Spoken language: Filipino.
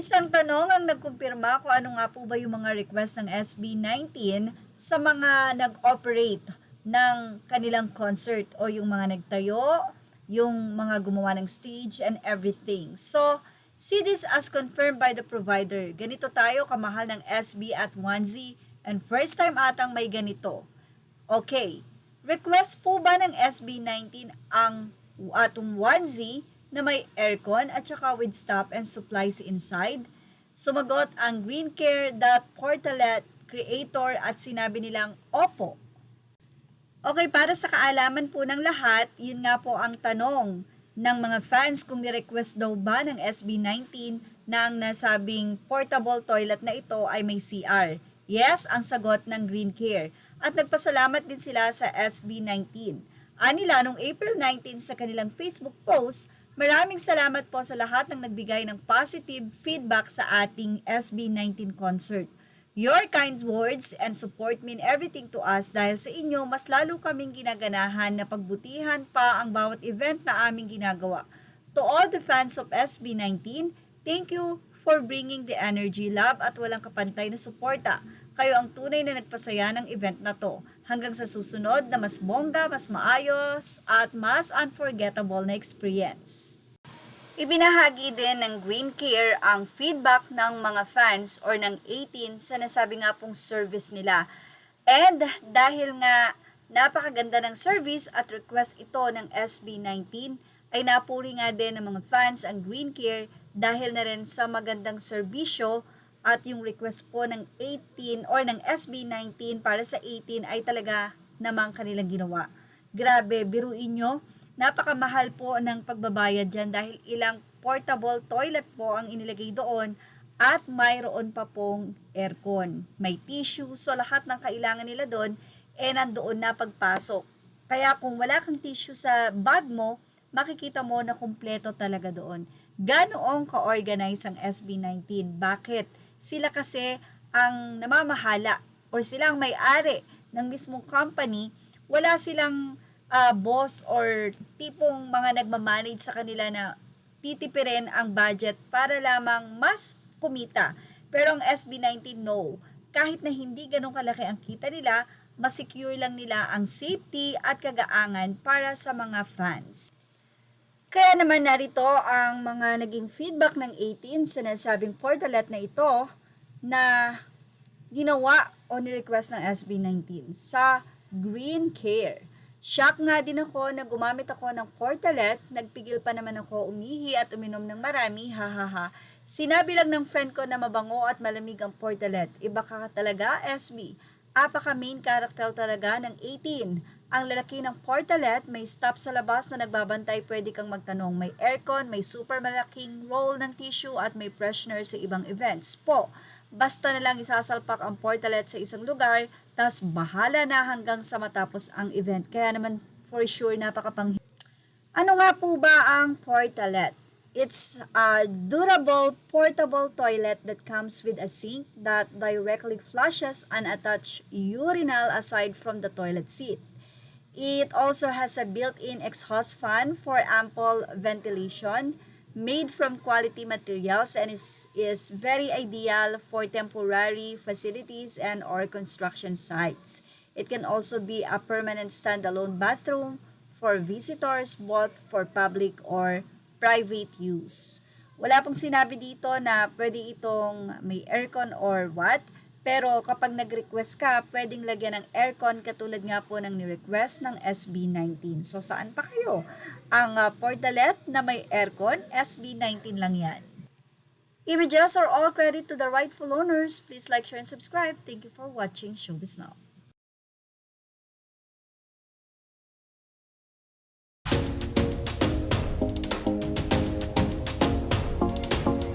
Isang tanong ang nagkumpirma kung ano nga po ba yung mga request ng SB19 sa mga nag-operate ng kanilang concert o yung mga nagtayo, yung mga gumawa ng stage and everything. So, see this as confirmed by the provider. Ganito tayo kamahal ng SB at 1Z and first time atang may ganito. Okay, request po ba ng SB19 ang atong 1Z na may aircon at saka with stop and supplies inside? Sumagot ang Greencare.Portalet creator at sinabi nilang opo. Okay, para sa kaalaman po ng lahat, yun nga po ang tanong ng mga fans kung ni-request daw ba ng SB19 na ang nasabing portable toilet na ito ay may CR. Yes, ang sagot ng Greencare. At nagpasalamat din sila sa SB19. Anila nung April 19 sa kanilang Facebook post, maraming salamat po sa lahat ng nagbigay ng positive feedback sa ating SB19 concert. Your kind words and support mean everything to us dahil sa inyo mas lalo kaming ginaganahan na pagbutihan pa ang bawat event na aming ginagawa. To all the fans of SB19, thank you for bringing the energy, love at walang kapantay na suporta. Kayo ang tunay na nagpasaya ng event na to. Hanggang sa susunod na mas bongga, mas maayos at mas unforgettable na experience. Ibinahagi din ng Greencare ang feedback ng mga fans or ng 18 sa nasabi nga pong service nila. And dahil nga napakaganda ng service at request ito ng SB19, ay napuri nga din ng mga fans ang Greencare dahil na rin sa magandang serbisyo at yung request po ng 18 or ng SB19 para sa 18 ay talaga namang kanilang ginawa. Grabe, biruin nyo. Napakamahal po ng pagbabayad dyan dahil ilang portable toilet po ang inilagay doon at mayroon pa pong aircon. May tissue, so lahat ng kailangan nila doon nandoon na pagpasok. Kaya kung wala kang tissue sa bag mo, makikita mo na kumpleto talaga doon. Ganoong ka-organize ang SB19? Bakit? Sila kasi ang namamahala or silang may-ari ng mismong company, wala silang boss or tipong mga nagmamanage sa kanila na titipirin ang budget para lamang mas kumita. Pero ang SB19, no. Kahit na hindi ganun kalaki ang kita nila, mas secure lang nila ang safety at kagaangan para sa mga fans. Kaya naman narito ang mga naging feedback ng 18 sa nasabing portalet na ito na ginawa o ni-request ng SB19 sa Greencare. Shock nga din ako na gumamit ako ng portalet, nagpigil pa naman ako umihi at uminom ng marami, hahaha. Sinabi lang ng friend ko na mabango at malamig ang portalet. Iba ka talaga, SB. Apaka main character talaga ng 18. Ang lalaki ng portalet, may stop sa labas na nagbabantay, pwede kang magtanong. May aircon, may super malaking roll ng tissue at may freshener sa ibang events po. Basta na lang isasalpak ang portalet sa isang lugar, tapos bahala na hanggang sa matapos ang event. Kaya naman for sure napakapang. Ano nga po ba ang portalet? It's a durable portable toilet that comes with a sink that directly flushes an attached urinal aside from the toilet seat. It also has a built-in exhaust fan for ample ventilation, made from quality materials and is very ideal for temporary facilities and or construction sites. It can also be a permanent standalone bathroom for visitors, both for public or private use. Wala pong sinabi dito na pwede itong may aircon or what, pero kapag nag-request ka, pwedeng lagyan ng aircon katulad nga po ng ni-request ng SB19. So saan pa kayo? Ang portalet na may aircon, SB19 lang yan. Images are all credit to the rightful owners. Please like, share, and subscribe. Thank you for watching Showbiz Now.